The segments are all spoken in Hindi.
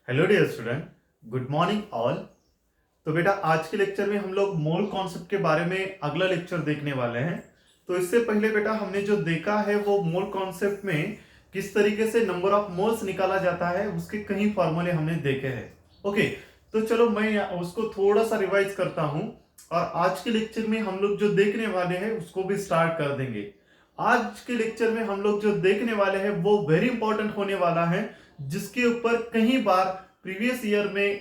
Hello dear student, good morning all. तो बेटा आज के लेक्चर में हम लोग मोल कॉन्सेप्ट के बारे में अगला लेक्चर देखने वाले हैं। तो इससे पहले बेटा हमने जो देखा है वो मोल कॉन्सेप्ट में किस तरीके से नंबर ऑफ मोल्स निकाला जाता है उसके कई फॉर्मूले हमने देखे हैं। ओके, तो चलो मैं उसको थोड़ा सा रिवाइज करता हूं और आज के लेक्चर में हम लोग जो देखने वाले हैं उसको भी स्टार्ट कर देंगे। आज के लेक्चर में हम लोग जो देखने वाले हैं वो वेरी इंपॉर्टेंट होने वाला है, जिसके ऊपर कई बार प्रीवियस ईयर में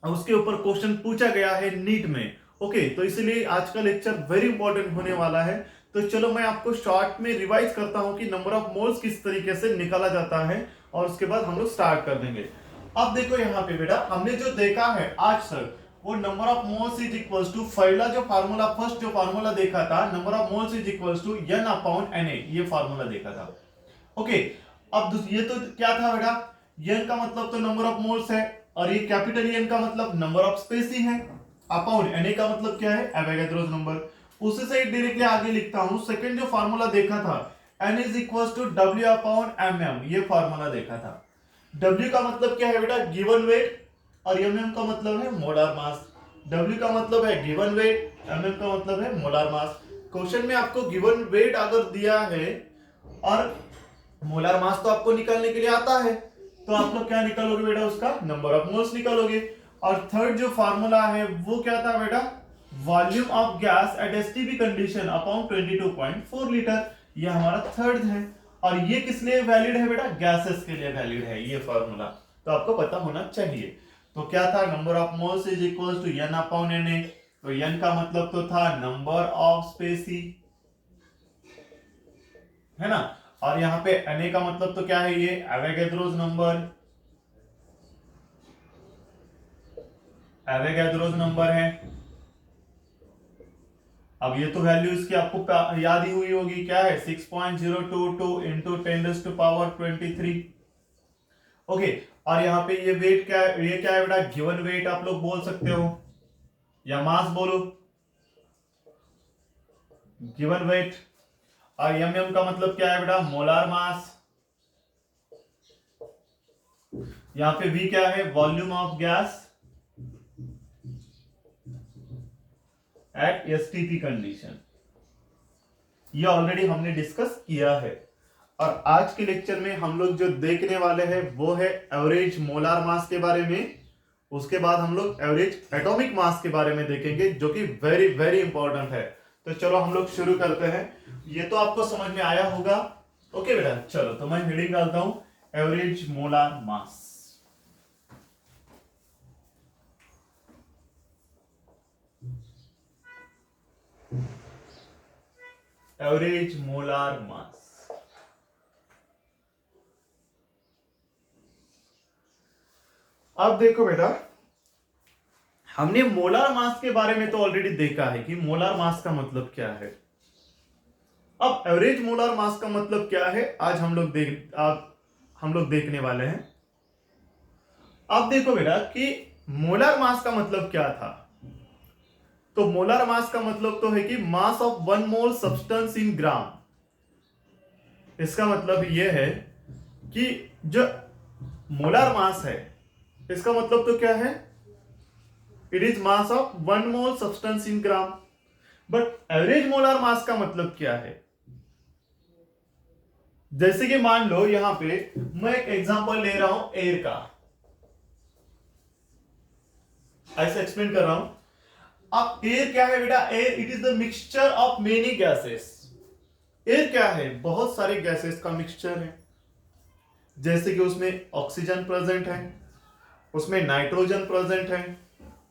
उसके ऊपर क्वेश्चन पूछा गया है नीट में। ओके, तो इसलिए आज का लेक्चर वेरी इंपॉर्टेंट होने वाला है। तो चलो मैं आपको शॉर्ट में रिवाइज करता हूं कि नंबर ऑफ मोल्स किस तरीके से निकाला जाता है और उसके बाद हम लोग स्टार्ट कर देंगे। अब देखो यहाँ पे बेटा हमने जो देखा है आज तक वो number of moles is equals to पहला जो फार्मूला फर्स्ट जो फार्मूला देखा था number of moles is equals to n upon Na, ये फार्मूला देखा था। ओके, अब ये तो क्या था बेटा, n का मतलब तो नंबर ऑफ मोल्स है और ये कैपिटल N का मतलब नंबर ऑफ स्पेसी है, अपॉन Na का मतलब क्या है, एवोगैड्रोस नंबर। उसी से डायरेक्टली आगे लिखता हूं सेकंड जो फार्मूला देखा था n is equals to W upon mm, ये फार्मूला देखा था। W का मतलब क्या है बेटा, गिवन वेट, और mm का मतलब है मोलार मास। W का मतलब है गिवन वेट, mm का मतलब है मोलार मास। क्वेश्चन में आपको गिवन वेट अगर दिया है और मोलार मास तो आपको निकालने के लिए आता है, तो आप लोग क्या निकालोगे बेटा, उसका नंबर ऑफ मोल्स निकालोगे। और थर्ड जो फार्मूला है वो क्या था बेटा, volume of gas at STP condition upon 22.4 litre, ये हमारा थर्ड है। और ये किस लिए वैलिड है बेटा, गैसेस के लिए वैलिड है ये फार्मूला, तो आपको पता होना चाहिए। तो क्या था, number of moles is equals to n upon Na, तो n का मतलब तो था नंबर ऑफ स्पेसी, है ना। और यहाँ पे Na का मतलब तो क्या है, ये एवोगैड्रोस नंबर, एवोगैड्रोस नंबर है। अब ये तो वैल्यू इसकी आपको याद ही हुई होगी, क्या है 6.022 इंटू 10⁻23। ओके, और यहाँ पे ये वेट क्या है, ये क्या है बेटा, गिवन वेट आप लोग बोल सकते हो या मास बोलो, गिवन वेट। और mm का मतलब क्या है बेटा, मोलार मास। यहाँ पे v क्या है, volume of gas at STP condition, ये ऑलरेडी हमने डिस्कस किया है। और आज के लेक्चर में हम लोग जो देखने वाले हैं वो है एवरेज मोलार मास के बारे में। उसके बाद हम लोग एवरेज एटॉमिक मास के बारे में देखेंगे, जो कि वेरी वेरी इंपॉर्टेंट है। तो चलो हम लोग शुरू करते हैं। ये तो आपको समझ में आया होगा। ओके बेटा, चलो तो मैं हेडिंग डालता हूं, average molar mass. Average molar मास। अब देखो बेटा, हमने मोलार मास के बारे में तो ऑलरेडी देखा है कि मोलार मास का मतलब क्या है। अब एवरेज मोलार मास का मतलब क्या है आज हम लोग देखने वाले हैं। अब देखो बेटा कि मोलार मास का मतलब क्या था। तो मोलार मास का मतलब तो है कि mass of one mole substance in gram. इसका मतलब यह है कि जो मोलार मास है इसका मतलब तो क्या है, it is mass of one mole substance in gram. But average molar mass का मतलब क्या है, जैसे कि मान लो यहां पे मैं एक एग्जांपल ले रहा हूं एयर का, ऐसे एक्सप्लेन कर रहा हूं। अब एयर क्या है बेटा, air it is the mixture of many gases. Air क्या है, बहुत सारे गैसेस का मिक्सचर है। जैसे कि उसमें ऑक्सीजन प्रेजेंट है, उसमें नाइट्रोजन प्रेजेंट है,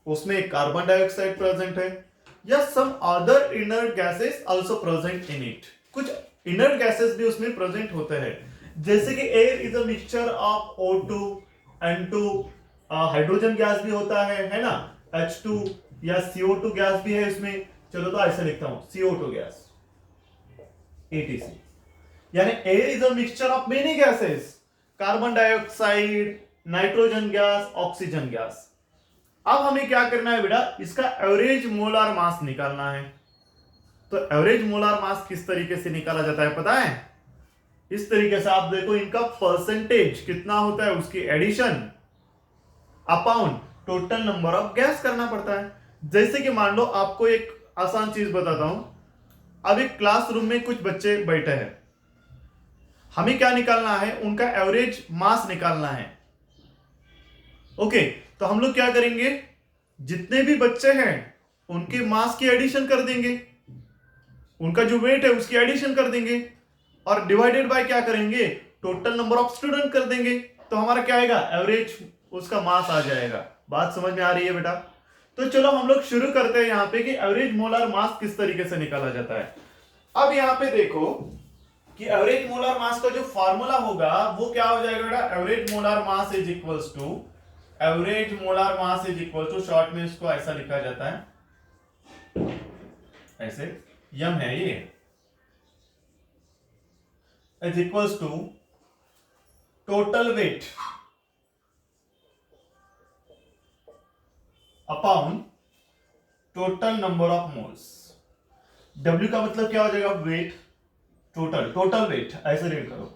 उसमें कार्बन डाइऑक्साइड प्रेजेंट है, या some other inert gases also present in it. कुछ इनर्ट गैसेस भी उसमें प्रेजेंट होते हैं। जैसे कि air is a mixture of O2 N2, hydrogen gas भी होता है ना, H2 या CO2 गैस भी है इसमें। चलो तो ऐसे लिखता हूं, CO2 गैस etc। यानी air is a mixture of many gases, carbon dioxide, nitrogen gas, oxygen gas. अब हमें क्या करना है बेटा, इसका एवरेज मोलार मास निकालना है। तो एवरेज मोलार मास किस तरीके से निकाला जाता है पता है, इस तरीके से आप देखो, इनका परसेंटेज कितना होता है, उसकी addition upon total number of gas करना पड़ता है। जैसे कि मान लो आपको एक आसान चीज बताता हूं। अब एक क्लासरूम में कुछ बच्चे बैठे हैं, हमें क्या निकालना है, उनका एवरेज मास निकालना है। ओके, तो हम लोग क्या करेंगे, जितने भी बच्चे हैं उनके मास की एडिशन कर देंगे, उनका जो वेट है उसकी एडिशन कर देंगे और डिवाइडेड बाय क्या करेंगे, टोटल नंबर ऑफ स्टूडेंट कर देंगे। तो हमारा क्या आएगा, एवरेज उसका मास आ जाएगा। बात समझ में आ रही है बेटा? तो चलो हम लोग शुरू करते हैं यहां पे कि एवरेज मोलार मास किस तरीके से निकाला जाता है। अब यहां पे देखो कि एवरेज मोलार मास का जो फार्मूला होगा वो क्या हो जाएगा बेटा, average molar mass is equals to, average molar mass is equal to, short में इसको ऐसा लिखा जाता है, ऐसे यम है ये, is equals to total weight upon total number of moles. W का मतलब क्या हो जाएगा, वेट, टोटल वेट ऐसे रीड करो,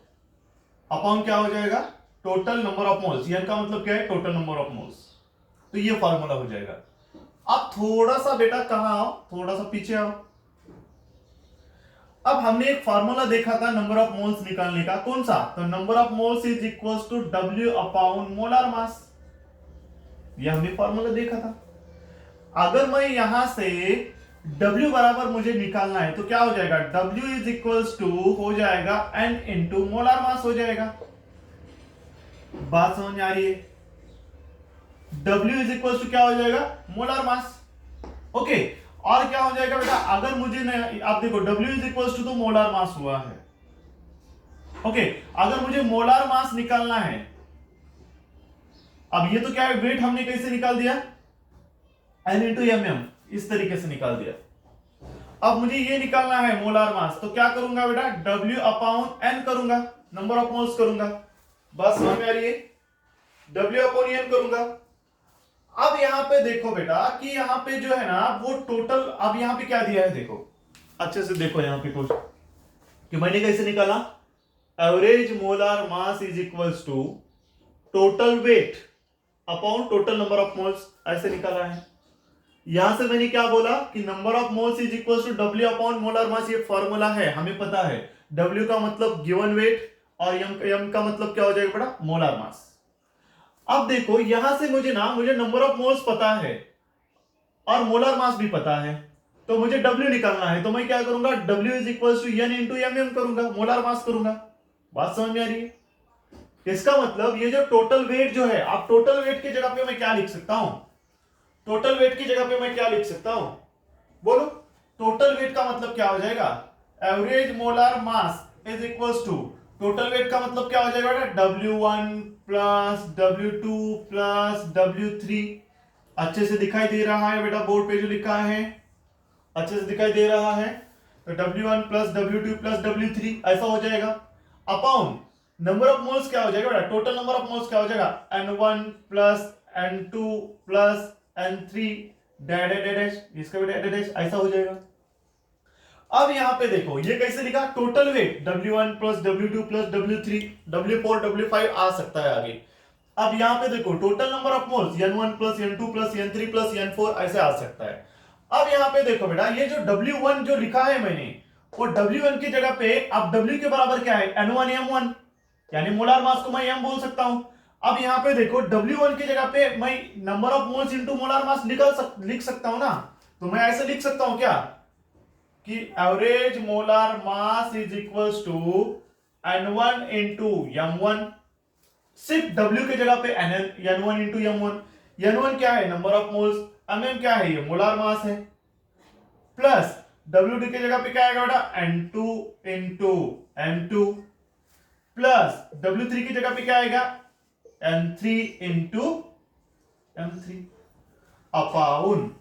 अपॉन क्या हो जाएगा, total number of moles. N का मतलब क्या है, टोटल नंबर ऑफ मोल्स। तो ये फॉर्मूला हो जाएगा। अब थोड़ा सा बेटा कहां आओ, थोड़ा सा पीछे आओ। अब हमने एक फार्मूला देखा था नंबर ऑफ मोल्स निकालने का, कौन सा, तो number of moles is equals to W upon molar mass. ये हमने फार्मूला देखा था। अगर मैं यहां से W बराबर मुझे निकालना है तो क्या हो जाएगा, W इज इक्वल्स टू हो जाएगा N इंटू मोलार मास हो जाएगा। बात समझ में आ रही है? W इज इक्वल्स टू क्या हो जाएगा, मोलार मास। ओके, और क्या हो जाएगा बेटा, अगर मुझे आप देखो W इज इक्वल्स टू तो मोलार मास हुआ है। ओके, अगर मुझे मोलार मास निकालना है, अब ये तो क्या है, वेट हमने कैसे निकाल दिया, N इंटू mm, इस तरीके से निकाल दिया। अब मुझे ये निकालना है मोलार मास, तो क्या करूंगा बेटा, W अपॉन N करूंगा, नंबर ऑफ मोल्स करूंगा। बस समझ में आ रही है, W अपॉन N करूंगा। अब यहां पे देखो बेटा कि यहां पे जो है ना वो टोटल, अब यहां पे क्या दिया है देखो, अच्छे से देखो यहां पे कुछ कि मैंने कैसे निकाला, average molar mass is equals to total weight upon total number of moles, ऐसे निकाला है। यहां से मैंने क्या बोला कि number of moles is equal to W upon molar mass, ये फॉर्मूला है, हमें पता है। W का मतलब गिवन वेट और M का मतलब क्या हो जाएगा बेटा, मोलर मास। अब देखो यहां से मुझे नंबर ऑफ मोल्स पता है और मोलर मास भी पता है, तो मुझे W निकालना है। तो मैं क्या करूंगा, W is equal to N into MM करूंगा, मोलर मास करूंगा। बात समझ में आ रही है? इसका मतलब ये जो टोटल वेट जो है, आप टोटल वेट की जगह पे मैं क्या लिख सकता हूं, टोटल वेट की जगह पे मैं क्या लिख सकता हूं, बोलो। टोटल वेट का मतलब क्या हो जाएगा, average molar mass is equals to, total weight का मतलब क्या हो जाएगा बेटा, W1 plus W2 plus W3। अच्छे से दिखाई दे रहा है बेटा, बोर्ड पे जो लिखा है अच्छे से दिखाई दे रहा है, तो W1 plus W2 plus W3 ऐसा हो जाएगा। अपॉन नंबर ऑफ मोल्स क्या हो जाएगा बेटा, टोटल नंबर ऑफ मोल्स क्या हो जाएगा, N1 plus N2 plus N3 dash, इसका भी डैश, ऐसा हो जाएगा। अब यहां पे देखो ये कैसे लिखा, total weight W1 plus W2 plus W3, W4 W5 आ सकता है आगे। अब यहां पे देखो total number of moles N1 plus N2 plus N3 plus N4 ऐसे आ सकता है। अब यहां पे देखो बेटा ये जो W1 जो लिखा है मैंने, वो W1 की जगह पे अब W के बराबर क्या है, N1 M1, यानी मोलार मास को मैं M बोल सकता हूं। अब यहां पे देखो W1 की जगह पे मैं number of moles into molar mass लिख सकता हूं ना, तो मैं ऐसे लिख सकता हूं क्या कि average molar mass is equals to N1 into M1, सिर्फ W की जगह पे N1 इंटू M1। N1 क्या है, नंबर ऑफ मोल्स, MM क्या है, ये मोलार मास है, प्लस W2 की जगह पे क्या आएगा बेटा, N2 into M2 plus W3 की जगह पे क्या आएगा, N3 into M3 upon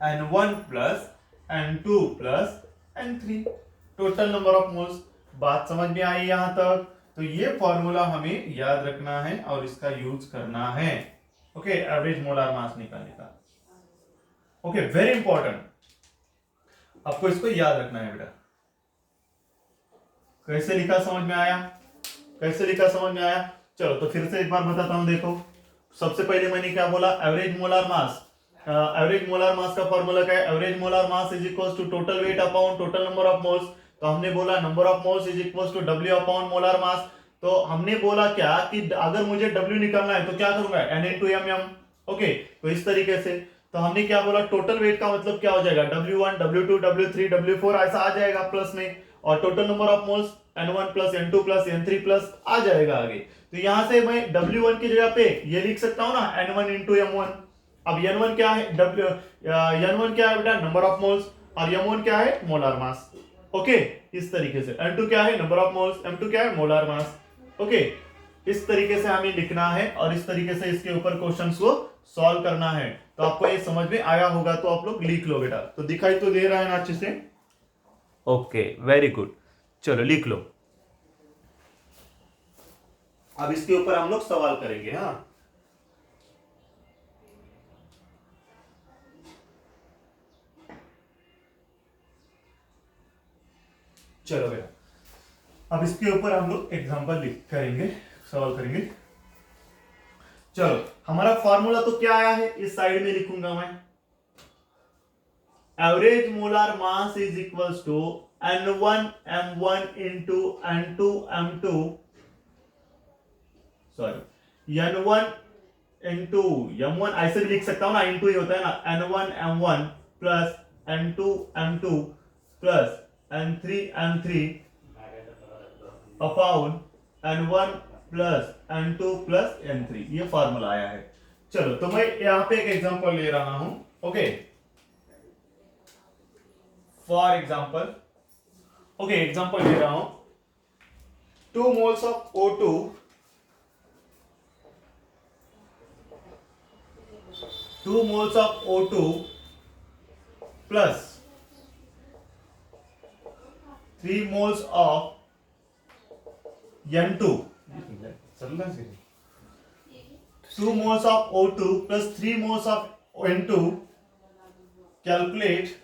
N1 plus N2 plus N3, total number of moles. बात समझ में आई यहां तक? तो ये फॉर्मूला हमें याद रखना है और इसका यूज करना है। ओके, एवरेज मोलार मास निकालने का। ओके, वेरी इंपॉर्टेंट, आपको इसको याद रखना है बेटा। कैसे लिखा समझ में आया, कैसे लिखा समझ में आया? चलो तो फिर से एक बार बताता हूं, देखो सबसे पहले मैंने क्या बोला, average molar mass. Average molar mass का फॉर्मूला क्या है, average molar mass is equal to total weight upon total number of moles. तो हमने बोला number of moles is equal to W upon molar mass. तो हमने बोला क्या कि अगर मुझे डब्ल्यू निकालना है तो क्या करूंगा, N into M M. Okay, तो इस तरीके से तो हमने क्या बोला, टोटल वेट का मतलब क्या हो जाएगा, W1 W2 W3 W4 ऐसा आ जाएगा प्लस में, और total number of moles N1 plus N2 plus N3 plus आ जाएगा आगे। तो यहां से मैं W1 की जगह पे ये लिख सकता हूं ना, N1 इंटू M1। अब N1 क्या है, N1 क्या है बेटा, नंबर ऑफ मोल्स, और M1 क्या है, मोलार मास। ओके, इस तरीके से N2 क्या है, नंबर ऑफ मोल्स, M2 क्या है, मोलार मास। ओके, इस तरीके से हमें लिखना है और इस तरीके से इसके ऊपर क्वेश्चंस को सॉल्व करना है। तो आपको ये समझ में आया होगा तो आप लोग लिख लो बेटा। तो दिखाई तो दे रहा है ना अच्छे से? ओके, वेरी गुड, चलो लिख लो। अब इसके ऊपर हम लोग सवाल करेंगे। हाँ, चलो बेटा, अब इसके ऊपर हम लोग एग्जांपल करेंगे, सवाल करेंगे। चलो, हमारा फॉर्मूला तो क्या आया है, इस साइड में लिखूंगा मैं, average molar mass is equals to N1 M1 into N2 M2, sorry N1 into M1, ऐसे भी लिख सकता हूं ना, इंटू ही होता है ना, N1 M1 plus N2 M2 plus N3 M3 upon N1 plus N2 plus N3, ये फॉर्मूला आया है। चलो, तो मैं यहां पे एक एग्जांपल ले रहा हूं। Okay, for example, okay example ले रहा हूं, 2 moles of O2 2 moles of O2 plus 3 moles of N2, 2 moles of O2 plus 3 moles of N2, calculate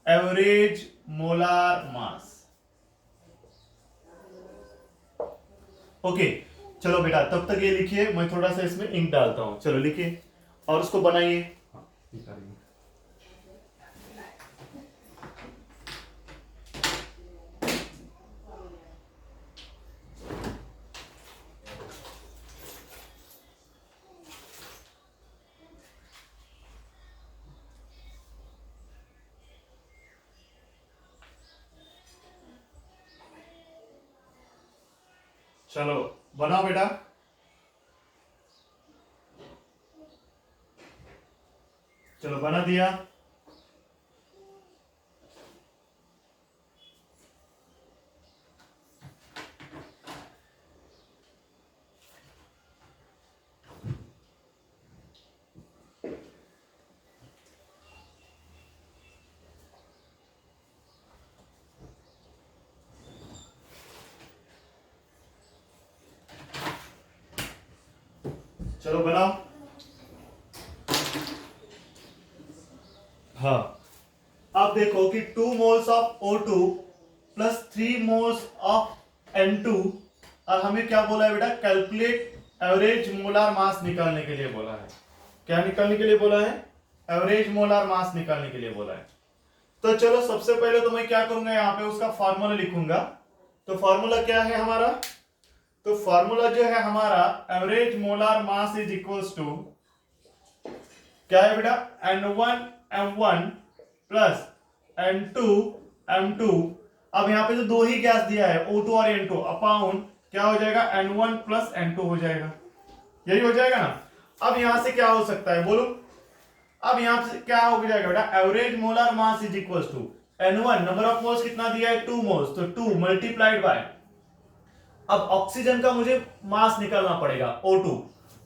average molar mass। Okay, चलो बेटा, तब तक ये लिखिए, मैं थोड़ा सा इसमें इंक डालता हूं। चलो लिखिए और उसको बनाइए। चलो बनाओ बेटा। चलो बना दिया। चलो बनाओ। हाँ, अब देखो कि 2 moles of O2 plus 3 moles of N2, और हमें क्या बोला है बेटा, कैलकुलेट एवरेज मोलार मास निकालने के लिए बोला है। क्या निकालने के लिए बोला है, एवरेज मोलार मास निकालने के लिए बोला है। तो चलो, सबसे पहले तो मैं क्या करूंगा, यहां पे उसका फॉर्मूला लिखूंगा। तो फॉर्मूला क्या है हमारा, तो फॉर्मूला जो है हमारा, average molar mass is equals to क्या है बेटा, N1 M1 plus N2 M2। अब यहां पे जो दो ही गैस दिया है, O2 और N2, अपॉन क्या हो जाएगा, N1 प्लस N2 हो जाएगा, यही हो जाएगा ना। अब यहां से क्या हो सकता है बोलो, अब यहां से क्या हो जाएगा बेटा, average molar mass is equals to N1, number of moles कितना दिया है, 2 मोल्स, तो 2 मल्टीप्लाइड बाय, अब ऑक्सीजन का मुझे मास निकालना पड़ेगा O2।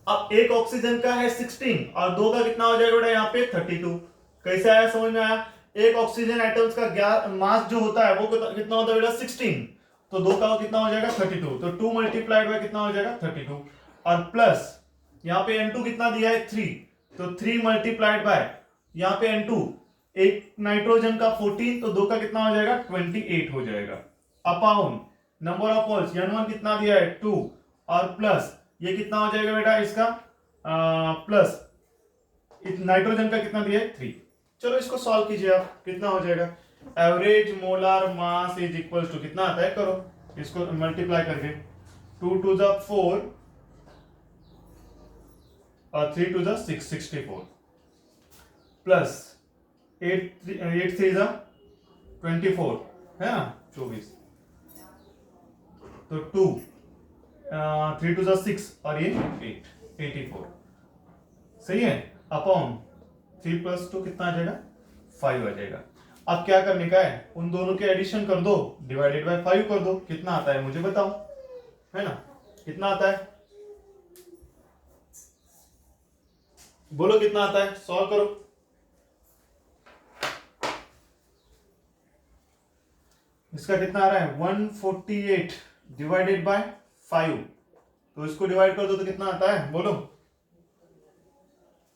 अब एक ऑक्सीजन का है 16 और दो का कितना हो जाएगा बेटा, यहाँ पे 32। कैसे आया, समझ में आया? एक ऑक्सीजन एटम्स का मास जो होता है वो कितना होता है बेटा, 16, तो दो का कितना हो जाएगा, 32, तो 2 मल्टीप्लाइड बाय कितना हो जाएगा, 32, और प्लस यहाँ पे N2 कितना दिया है, 3, तो 3 मल्टीप्लाइड बाय यहाँ पे N2, एक नाइट्रोजन का 14, तो दो का कितना हो जाएगा, 28 हो जाएगा, upon number of moles N1 कितना दिया है 2 और प्लस ये कितना हो जाएगा बेटा इसका प्लस नाइट्रोजन का कितना दिया है 3। चलो इसको सॉल्व कीजिए आप, कितना हो जाएगा average molar mass is equal to कितना आता है, करो इसको मल्टीप्लाई करके 2 to the 4 और 3 to the 6 64 प्लस 8 3 जा 24 है ना 24 तो 2 3 to the 6 और ये 8 84 सही है अपॉन 3 plus 2 कितना आ जाएगा 5 आ जाएगा। अब क्या करने का है, उन दोनों के एडिशन कर दो डिवाइडेड बाय 5 कर दो, कितना आता है मुझे बताओ, है ना कितना आता है बोलो कितना आता है, सॉल्व करो। इसका कितना आ रहा है 148 डिवाइडेड बाय 5, तो इसको डिवाइड कर दो तो कितना आता है बोलो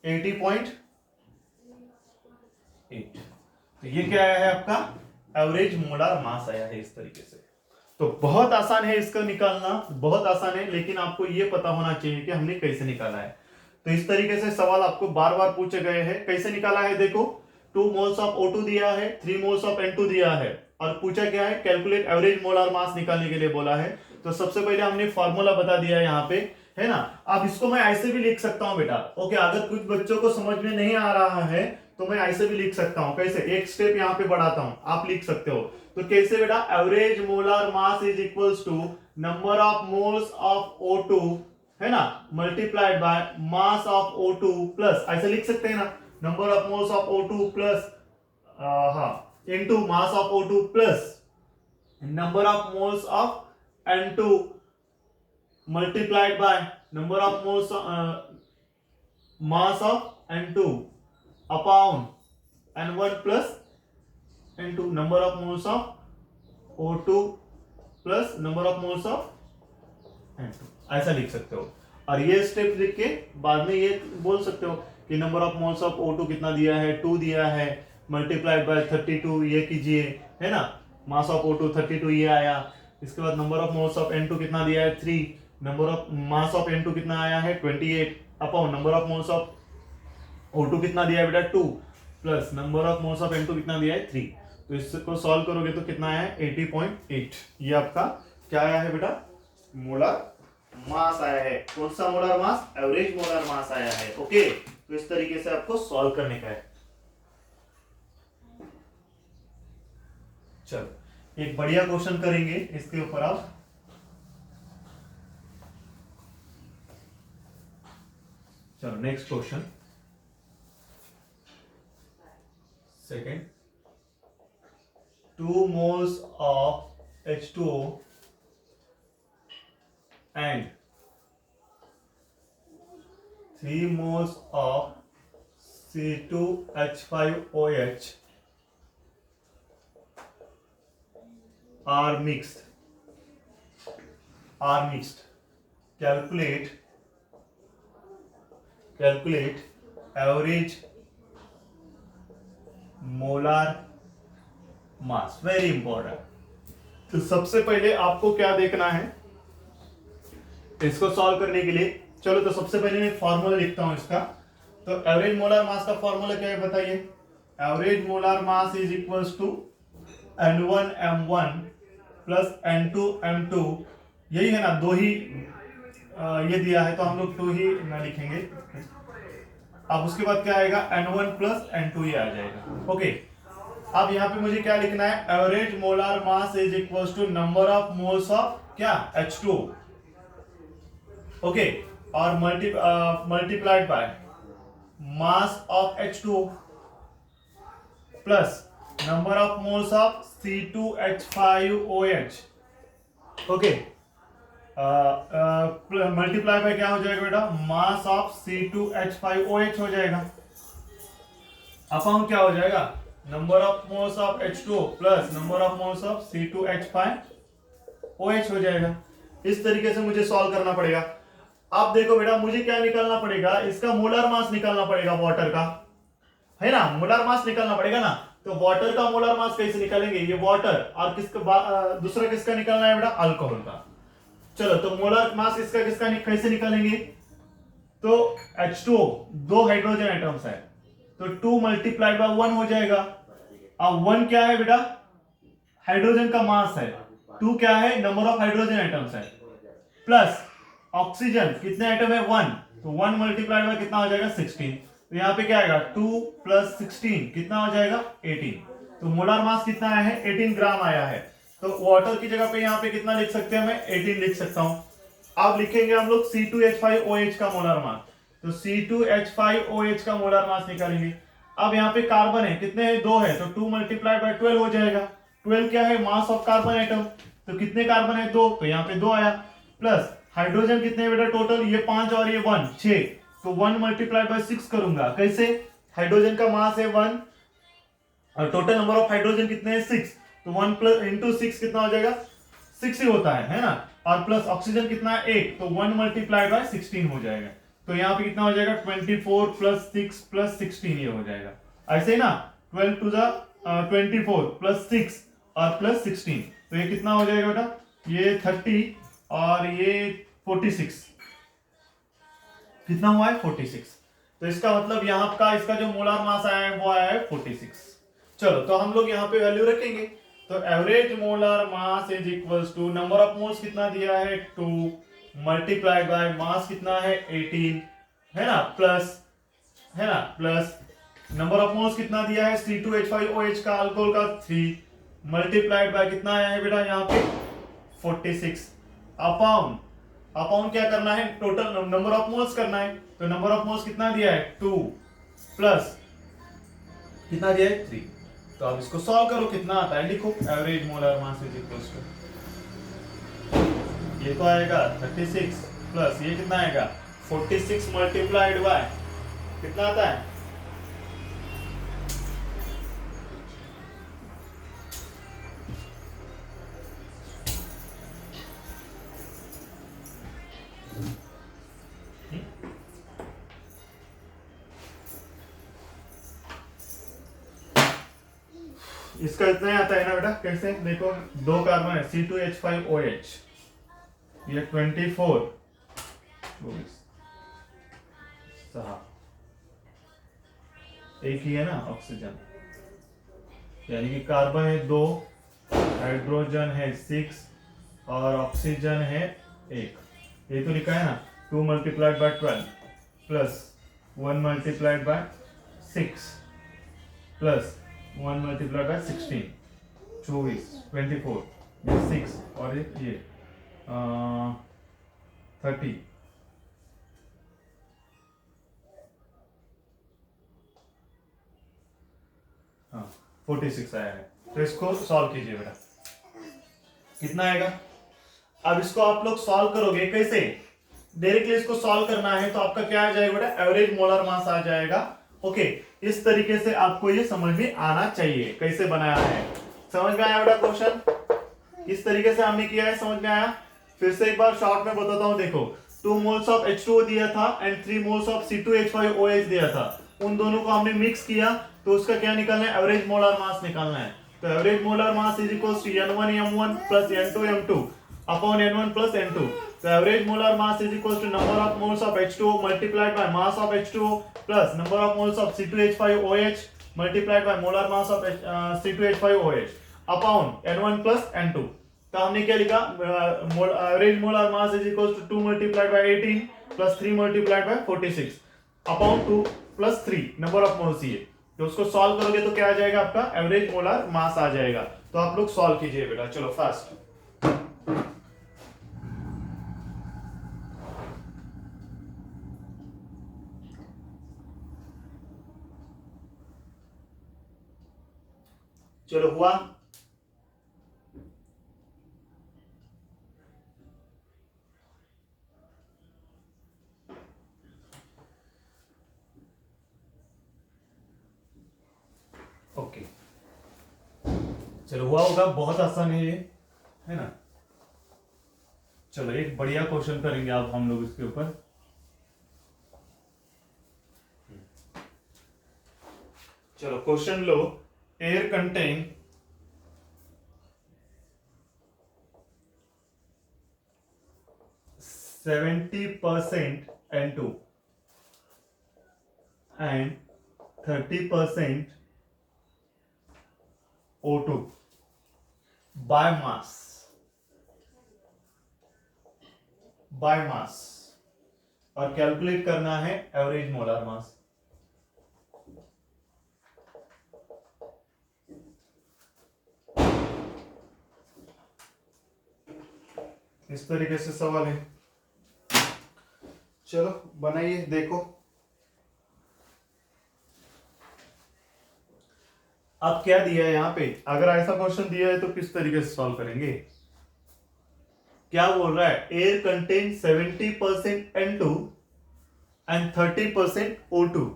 80.8। तो ये क्या आया है आपका एवरेज मोलार मास आया है इस तरीके से। तो बहुत आसान है इसका निकालना, बहुत आसान है, लेकिन आपको ये पता होना चाहिए कि हमने कैसे निकाला है। तो इस तरीके से सवाल आपको बार बार पूछे गए हैं, कैसे निकाला है देखो 2 मोल्स ऑफ O2 दिया है, 3 मोल्स ऑफ N2 दिया है और पूछा क्या है कैलकुलेट एवरेज मोलार मास निकालने के लिए बोला है। तो सबसे पहले हमने फॉर्मूला बता दिया है यहाँ पे, है ना। अब इसको मैं ऐसे भी लिख सकता हूं बेटा, ओके अगर कुछ बच्चों को समझ में नहीं आ रहा है तो मैं ऐसे भी लिख सकता हूं, कैसे एक स्टेप यहाँ पे बढ़ाता हूं, आप लिख सकते हो। तो कैसे बेटा average molar mass is equals to number of moles of O2 है ना multiplied by mass of O2 plus, ऐसे लिख सकते हैं ना number of moles of O2 plus into mass of O2 plus number of moles of N2 multiplied by number of moles mass of N2 upon N1 plus N2 number of moles of O2 plus number of moles of N2, ऐसा लिख सकते हो। और ये स्टेप लिख के बाद में ये बोल सकते हो कि number of moles of O2 कितना दिया है 2 दिया है मल्टीप्लाइड बाय 32 ये कीजिए, है ना मास ऑफ O2 32 ये आया। इसके बाद number of moles of N2 कितना दिया है 3, number of mass of N2 कितना आया है 28 upon number of moles of O2 कितना दिया है बेटा 2 plus number of moles of N2 कितना दिया है 3। तो इसको सॉल्व करोगे तो कितना आया है 80.8। ये आपका क्या आया है बेटा मोलार मास आया है। कौन सा मोलार मास, एवरेज मोलार मास आया है। ओके तो इस तरीके से आपको सॉल्व करने का है। चलो एक बढ़िया क्वेश्चन करेंगे इसके ऊपर आप। चलो next question second 2 moles of H2O and 3 moles of C2H5OH are mixed. Calculate average molar mass, very important. तो सबसे पहले आपको क्या देखना है इसको सॉल्व करने के लिए। चलो तो सबसे पहले मैं फॉर्मूला लिखता हूं इसका। तो एवरेज मोलार मास का फॉर्मूला क्या है बताइए। Average molar mass is equals to N1M1 plus N2M2, यही है ना, दो ही ये दिया है तो हम लोग दो ही ना लिखेंगे। अब उसके बाद क्या आएगा N1 प्लस N2 ये आ जाएगा। ओके अब यहाँ पे मुझे क्या लिखना है average molar mass is equals to number of moles of क्या H2O, ओके और multiplied by mass of H2O plus number of moles of C2H5OH, okay multiply by क्या हो जाएगा बेटा मास ऑफ C2H5OH हो जाएगा। अपॉन क्या हो जाएगा number of moles of H2O plus number of moles of C2H5OH हो जाएगा। इस तरीके से मुझे सॉल्व करना पड़ेगा। अब देखो बेटा मुझे क्या निकालना पड़ेगा, इसका मोलार मास निकालना पड़ेगा वाटर का, है ना मोलार मास निकालना पड़ेगा ना। तो वाटर का मोलर मास कैसे निकालेंगे, ये वाटर और दूसरा किसका निकालना है बेटा, अल्कोहल का। चलो तो मोलर मास इसका किसका कैसे निकालेंगे, तो H2O दो हाइड्रोजन एटम्स है, तो 2 मल्टीप्लाइड बाय 1 हो जाएगा। अब 1 क्या है बेटा, हाइड्रोजन का मास है, 2 क्या है, नंबर ऑफ हाइड्रोजन एटम्स है, प्लस ऑक्सीजन कितने एटम है, 1, तो 1 मल्टीप्लाइड बाय कितना हो जाएगा 16, तो यहाँ पे क्या आएगा 2 प्लस 16 कितना हो जाएगा 18, तो मोलर मास कितना आया है 18 ग्राम आया है। तो वाटर की जगह पे यहाँ पे कितना लिख सकते हैं, मैं 18 लिख सकता हूं। अब लिखेंगे हम लोग C2H5OH का मोलर मास, तो C2H5OH का मोलर मास निकालेंगे। अब यहाँ पे कार्बन है, कितने हैं, 2 है, तो 2 मल्टीप्लाइड बाय 12 हो जाएगा। 12 क्या है, मास ऑफ कार्बन एटम, तो कितने कार्बन है, 2, तो यहाँ पे 2 आया, प्लस हाइड्रोजन कितने हैं बेटा टोटल, ये 5 और ये 1 6, तो 1 मल्टीप्लाइड बाय 6 करूंगा, कैसे, हाइड्रोजन का मास है 1 और टोटल नंबर ऑफ हाइड्रोजन कितने हैं 6, तो 1 प्लस इंटू 6 कितना हो जाएगा 6 ही होता है ना, और प्लस ऑक्सीजन कितना है 1, तो 1 मल्टीप्लाइड बाय 16 हो जाएगा। तो यहाँ पे कितना हो जाएगा 24 प्लस 6 प्लस 16 ये हो जाएगा, ऐसे ही ना 12 टू द 24 प्लस 6 और प्लस 16, तो ये कितना हो जाएगा बेटा, ये 30 और ये 46, कितना हुआ है 46, तो इसका मतलब यहाँ का इसका जो मोलर मास आया है वो आया है 46। चलो तो हम लोग यहाँ पे वैल्यू रखेंगे, तो average molar mass is equals to number of moles कितना दिया है 2 मल्टीप्लाइड बाय मास कितना है 18 है ना, प्लस नंबर ऑफ मोल्स कितना दिया है C2H5OH का अल्कोहल का 3 मल्टीप्लाइड बाय कितना आया है बेटा यहाँ पे 46 अपॉन क्या करना है, टोटल नंबर ऑफ मोल्स करना है, तो नंबर ऑफ मोल्स कितना दिया है 2 प्लस कितना दिया है 3, तो अब इसको सॉल्व करो कितना आता है, लिखो average molar mass is equals to, ये तो आएगा 36 प्लस ये कितना आएगा 46 मल्टीप्लाइड बाय कितना आता है, इसका इतना ही आता है ना बेटा, कैसे देखो 2 कार्बन है C2H5OH, ये 24 एक ही है ना ऑक्सीजन, यानी कि कार्बन है 2, हाइड्रोजन है 6 और ऑक्सीजन है 1, ये तो लिखा है ना 2 multiplied bye 12 plus 1 multiplied by 6 plus 1 multiplied by 16 24 24 ये 6 और ये 30 हाँ 46 आया है, तो इसको सॉल्व कीजिए बेटा कितना आएगा। अब इसको आप लोग सॉल्व करोगे कैसे, डायरेक्टली इसको सॉल्व करना है, तो आपका क्या आ जाएगा बेटा एवरेज मोलर मास आ जाएगा। ओके इस तरीके से आपको ये समझ में आना चाहिए कैसे बनाया है, समझ में आया बेटा क्वेश्चन, इस तरीके से हमने किया है, समझ में आया। फिर से एक बार शॉर्ट में बताता हूं, देखो 2 मोल्स ऑफ H2O दिया था एंड 3 मोल्स ऑफ C2H5OH दिया था, उन दोनों को हमने मिक्स किया, तो उसका क्या निकालना है, एवरेज मोलर मास निकालना है। तो average molar mass is equals to N1M1 plus N2M2 upon N1 plus N2, तो average molar mass is equals to number of moles of H2O multiplied by mass of H2O plus number of moles of C2H5OH multiplied by molar mass of C2H5OH upon N1 plus N2। तो हमने क्या लिखा, average molar mass is equals to 2 multiplied by 18 plus 3 multiplied by 46 upon 2 plus 3 number of moles ये, तो उसको सॉल्व करोगे तो क्या आ जाएगा, आपका एवरेज मोलर मास आ जाएगा। तो आप लोग सॉल्व कीजिए बेटा, चलो फास्ट। चलो हुआ, ओके चलो हुआ होगा, बहुत आसान है ये, है ना। चलो एक बढ़िया क्वेश्चन करेंगे आप हम लोग इसके ऊपर। चलो question low, air contain 70% N2 and 30% O2 by मास और कैलकुलेट करना है एवरेज मोलार मास। इस तरीके से सवाल है। चलो बनाइए, देखो अब क्या दिया है यहां पे। अगर ऐसा क्वेश्चन दिया है तो किस तरीके से सॉल्व करेंगे। क्या बोल रहा है, air contain 70% N2 and 30% O2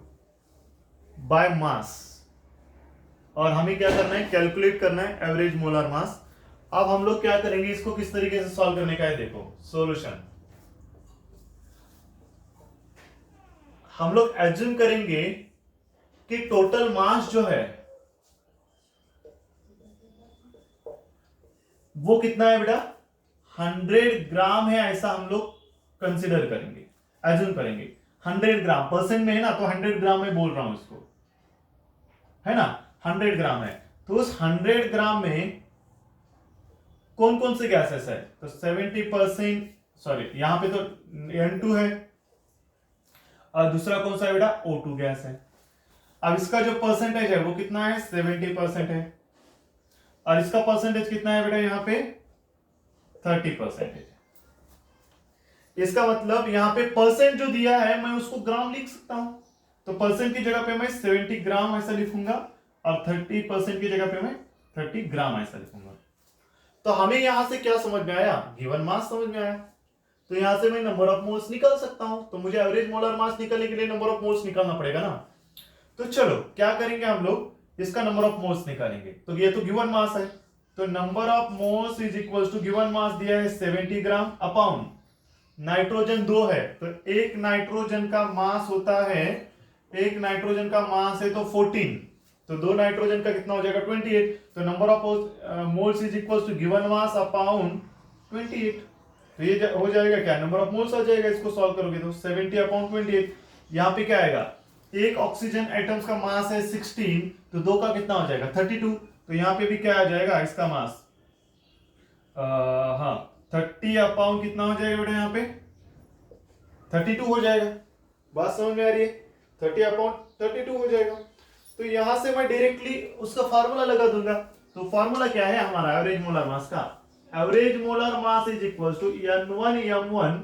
by mass, और हमें क्या करना है, कैलकुलेट करना है एवरेज मोलार मास। अब हम लोग क्या करेंगे, इसको किस तरीके से सॉल्व करने का है, देखो सॉल्यूशन। हम लोग एज्यूम करेंगे कि टोटल मास जो है वो कितना है बेटा, 100 ग्राम है, ऐसा हम लोग कंसिडर करेंगे, एज्यूम करेंगे। 100 ग्राम परसेंट में है ना, तो 100 ग्राम में बोल रहा हूं इसको, है ना, 100 ग्राम है। तो उस 100 ग्राम में कौन कौन से गैसेस है, तो 70%, सॉरी यहां पे तो N2 है, और दूसरा कौन सा है बेटा, O2 गैस है। अब इसका जो परसेंटेज है वो कितना है, 70% है, और इसका परसेंटेज कितना है बेटा, यहां पे 30% है। इसका मतलब यहां पे परसेंट जो दिया है मैं उसको ग्राम लिख सकता हूं, तो परसेंट की जगह पे मैं 70 ग्राम ऐसा लिखूंगा, और 30% की जगह पे मैं 30 ग्राम ऐसा लिखूंगा। तो हमें यहां से क्या समझ में आया, गिवन मास समझ में आया। तो यहां से मैं नंबर ऑफ मोल्स निकाल सकता हूं, तो मुझे एवरेज मोलर मास निकालने के लिए नंबर ऑफ मोल्स निकालना पड़ेगा ना। तो चलो क्या करेंगे हम लोग, इसका नंबर ऑफ मोल्स निकालेंगे। तो ये तो गिवन मास है, तो number of moles is equal to given mass दिया है 70 ग्राम अपॉन नाइट्रोजन 2 है, तो एक नाइट्रोजन का मास होता है, एक नाइट्रोजन का मास है तो 14, तो दो नाइट्रोजन का कितना हो जाएगा 28, तो number of moles is equal to given mass upon 28। तो ये हो जाएगा क्या, नंबर ऑफ मोल्स आ जाएगा, इसको सॉल्व करोगे तो 70 अपॉन 28। यहां पे क्या आएगा, एक ऑक्सीजन एटम्स का मास है 16, तो दो का कितना हो जाएगा 32, तो यहां पे भी क्या आ जाएगा इसका मास, हाँ 30 अपॉन कितना हो जाएगा बेटा, यहाँ पे 32 हो जाएगा। बात समझ में आ रही है, 30 अपॉन 32 हो जाएगा। तो यहां से मैं डायरेक्टली उसका फार्मूला लगा दूंगा। तो फार्मूला क्या है हमारा एवरेज मोलर मास का, average molar mass is equal to N1M1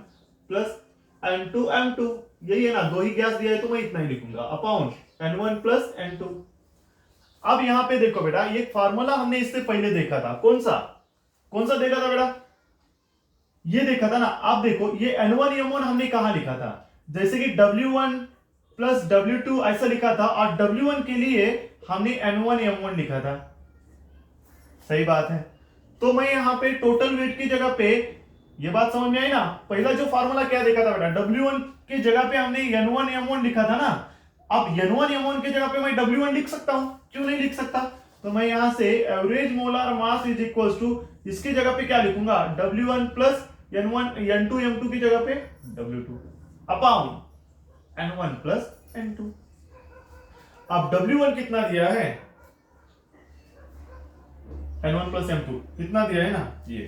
plus N2M2, यही है ना, दो ही गैस दिया है तो मैं इतना ही लिखूंगा, अपॉन N1 प्लस N2। अब यहां पे देखो बेटा, ये फार्मूला हमने इससे पहले देखा था, कौन सा देखा था बेटा, ये देखा था ना। आप देखो ये N1M1 हमने कहां लिखा था, जैसे कि W1 प्लस W2 ऐसा लिखा था, और W1 के लिए हमने N1M1 लिखा था, सही बात है। तो मैं यहां पे टोटल वेट की जगह पे, ये बात समझ में आई ना, पहला जो फार्मूला क्या देखा था बेटा, W1 की जगह पे हमने N1M1 लिखा था ना। अब N1M1 की जगह पे मैं W1 लिख सकता हूं, क्यों नहीं लिख सकता। तो मैं यहां से average molar mass is equal to, इसकी जगह पे क्या लिखूंगा, W1 प्लस N2 M2 की जगह पे W2 upon N1 plus N2। अब W1 कितना दिया है, N1 प्लस M2 कितना दिया है ना, ये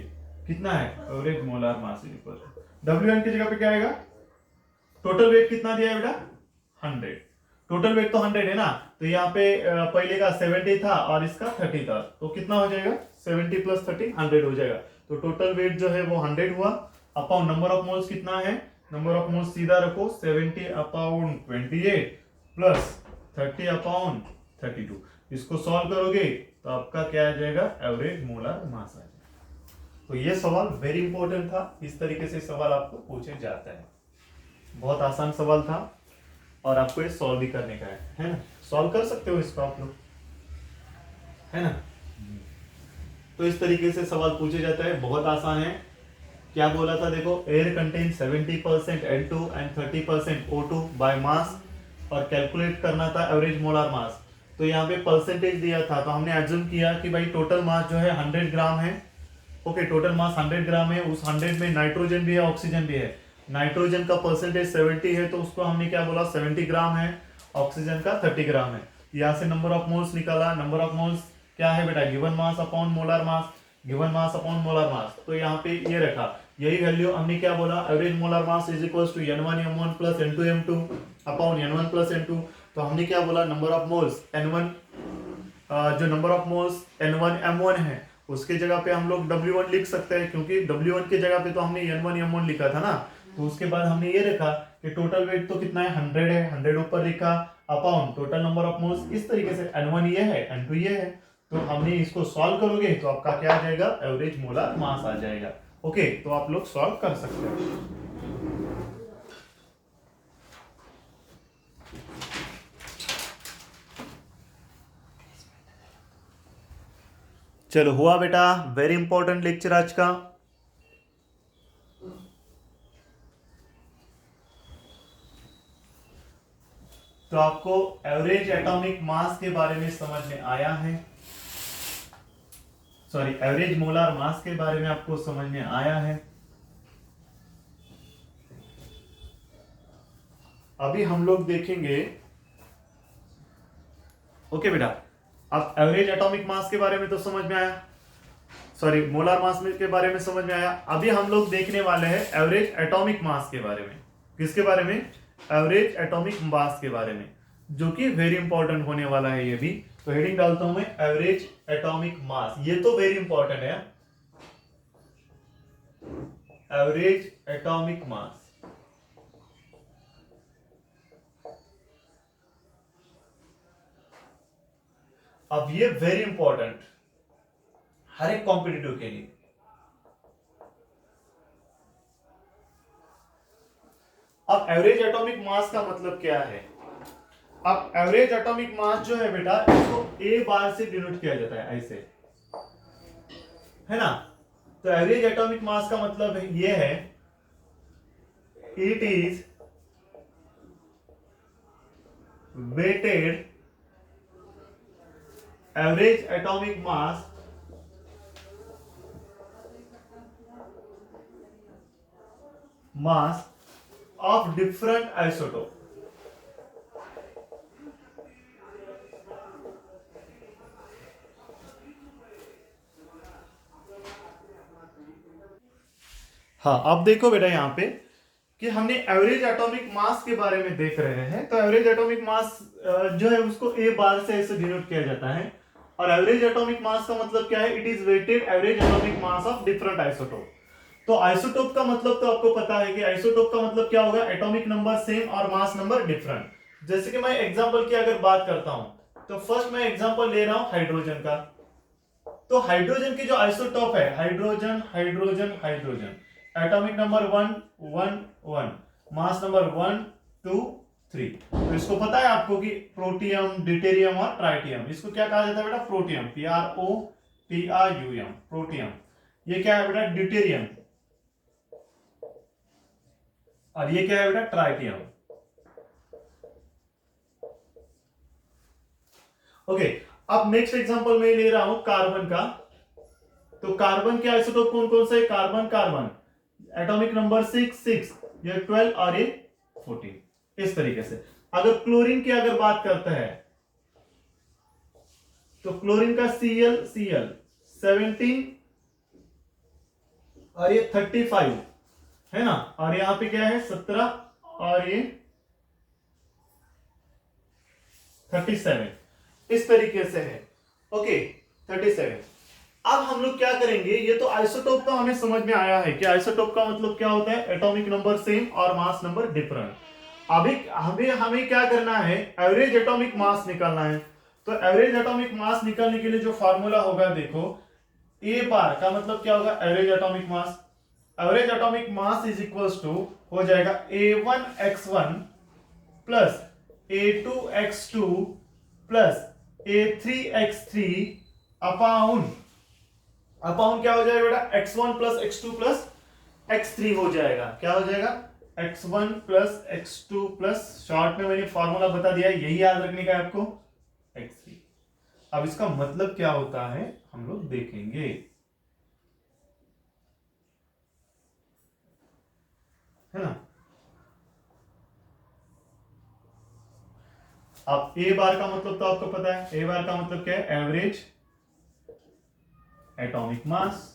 कितना है, average molar mass is equal to W1 की जगह पे क्या आएगा, टोटल वेट कितना दिया है बेटा 100, टोटल वेट तो 100 है ना, तो यहाँ पे पहले का 70 था और इसका 30 था, तो कितना हो जाएगा 70 प्लस 30 100 हो जाएगा। तो टोटल वेट जो है वो 100 हुआ, अपॉन नंबर ऑफ मोल्स कितना है, नंबर ऑफ मोल्स सीधा रखो 70 अपॉन 28 प्लस 30 अपॉन 32, इसको सॉल्व करोगे तो आपका क्या आ जाएगा, एवरेज मोलर मास आ जाएगा। तो ये सवाल वेरी इंपॉर्टेंट था, इस तरीके से सवाल आपको पूछे जाता है, बहुत आसान सवाल था, और आपको ये सॉल्व भी करने का है ना, सॉल्व कर सकते हो इसको आप लोग, है ना। तो इस तरीके से सवाल पूछे जाता है, बहुत आसान है। क्या बोला था देखो, air contain 70% N2 and 30% O2 by mass, और कैलकुलेट करना था एवरेज मोलार मास। तो यहाँ पे परसेंटेज दिया था, तो हमने एज्यूम किया कि भाई टोटल मास जो है 100 ग्राम है। ओके, टोटल मास 100 ग्राम है, उस 100 में नाइट्रोजन भी है, ऑक्सीजन भी है। नाइट्रोजन का परसेंटेज 70 है, तो उसको हमने क्या बोला, 70 ग्राम है। ऑक्सीजन का 30 ग्राम है। यहाँ से नंबर ऑफ मोल्स निकाला। नंबर ऑफ मोल्स क्या है बेटा, गिवन मास अपॉन मोलर मास, गिवन मास अपॉन मोलर मास। तो यहाँ पे ये रखा, यही वैल्यू हमने क्या बोला, average molar mass is equal to N1M1 plus N2M2 upon N1 plus N2। तो हमने क्या बोला, नंबर ऑफ मोल्स N1, जो नंबर ऑफ मोल्स N1M1 है उसके जगह पे हम लोग W1 लिख सकते हैं, क्योंकि W1 के जगह पे तो हमने N1M1 लिखा था ना। तो उसके बाद हमने ये लिखा कि टोटल वेट तो कितना है, 100 है, 100 ऊपर लिखा upon total number of moles. इस तरीके से N1 ये है, N2 ये है। तो हमने इसको सॉल्व करोगे तो आपका क्या आ जाएगा, एवरेज मोलर मास आ जाएगा। ओके, तो आप लोग सॉल्व कर सकते हैं। चलो हुआ बेटा, वेरी इंपॉर्टेंट लेक्चर आज का। तो आपको एवरेज एटॉमिक मास के बारे में समझ में आया है, सॉरी एवरेज मोलार मास के बारे में आपको समझ में आया है। अभी हम लोग देखेंगे, ओके बेटा, अब एवरेज एटॉमिक मास के बारे में तो समझ में आया, सॉरी मोलार मास के बारे में समझ में आया। अभी हम लोग देखने वाले हैं एवरेज एटॉमिक मास के बारे में। किसके बारे में, एवरेज एटॉमिक मास के बारे में, जो कि वेरी इंपॉर्टेंट होने वाला है ये भी। तो हेडिंग डालता हूं मैं, एवरेज एटॉमिक मास, ये तो वेरी इंपॉर्टेंट है। एवरेज एटॉमिक मास, अब ये वेरी इंपॉर्टेंट हर एक कॉम्पिटिटिव के लिए। अब एवरेज एटॉमिक मास का मतलब क्या है, अब एवरेज एटॉमिक मास जो है बेटा, इसको ए बार से डिनोट किया जाता है, ऐसे है ना। तो एवरेज एटॉमिक मास का मतलब ये है, it is weighted average atomic mass of different isotope। हाँ, अब देखो बेटा यहाँ पे कि हमने एवरेज एटॉमिक मास के बारे में देख रहे हैं। तो एवरेज एटॉमिक मास जो है उसको ए बार से ऐसे डिनोट किया जाता है। और एवरेज एटॉमिक मास का मतलब क्या है, it is weighted average atomic mass of different isotope. तो आइसोटोप का मतलब तो आपको पता है कि आइसोटोप का मतलब क्या होगा, एटॉमिक नंबर सेम और मास नंबर डिफरेंट। जैसे कि मैं एग्जांपल की अगर बात करता हूं, तो फर्स्ट मैं एग्जांपल ले रहा हूं हाइड्रोजन का। तो हाइड्रोजन की जो आइसोटोप है, hydrogen hydrogen hydrogen, atomic number 1 1 1, mass number 1 2 3। तो इसको पता है आपको कि प्रोटियम, ड्यूटेरियम और ट्राइटियम, इसको क्या कहा जाता है बेटा, प्रोटियम, PROTRUM, प्रोटियम। ये क्या है बेटा, ड्यूटेरियम। और ये क्या है बेटा, ट्राइटियम। ओके, अब नेक्स्ट एग्जांपल मैं ले रहा हूं कार्बन का। तो कार्बन के आइसोटोप कौन कौन से, कार्बन कार्बन, एटॉमिक नंबर 6 6, ये 12 और ये 14। इस तरीके से अगर क्लोरीन की अगर बात करते हैं, तो क्लोरीन का Cl Cl 17 और ये 35 है ना। और यहां पे क्या है, 17 और ये 37, इस तरीके से है। ओके, 37। अब हम लोग क्या करेंगे, ये तो आइसोटोप का हमें समझ में आया है कि आइसोटोप का मतलब क्या होता है, एटॉमिक नंबर सेम और मास नंबर डिफरेंट। अभी हमें हमें क्या करना है, एवरेज एटॉमिक मास निकालना है। तो एवरेज एटॉमिक मास निकालने के लिए जो फॉर्मूला होगा, देखो ए बार का मतलब क्या होगा, average atomic mass. Average atomic mass is equals to हो जाएगा A1x1 plus A2x2 plus A3x3 अपाउन क्या हो जाएगा बेटा, x1 plus x2 plus x3 हो जाएगा। क्या हो जाएगा, x1 plus x2 plus, short में मैंने फॉर्मूला बता दिया है, यही याद रखने का है आपको, X3। अब इसका मतलब क्या होता है हम लोग देखेंगे, है ना। अब ए बार का मतलब तो आपको पता है, ए बार का मतलब क्या है, एवरेज एटॉमिक मास।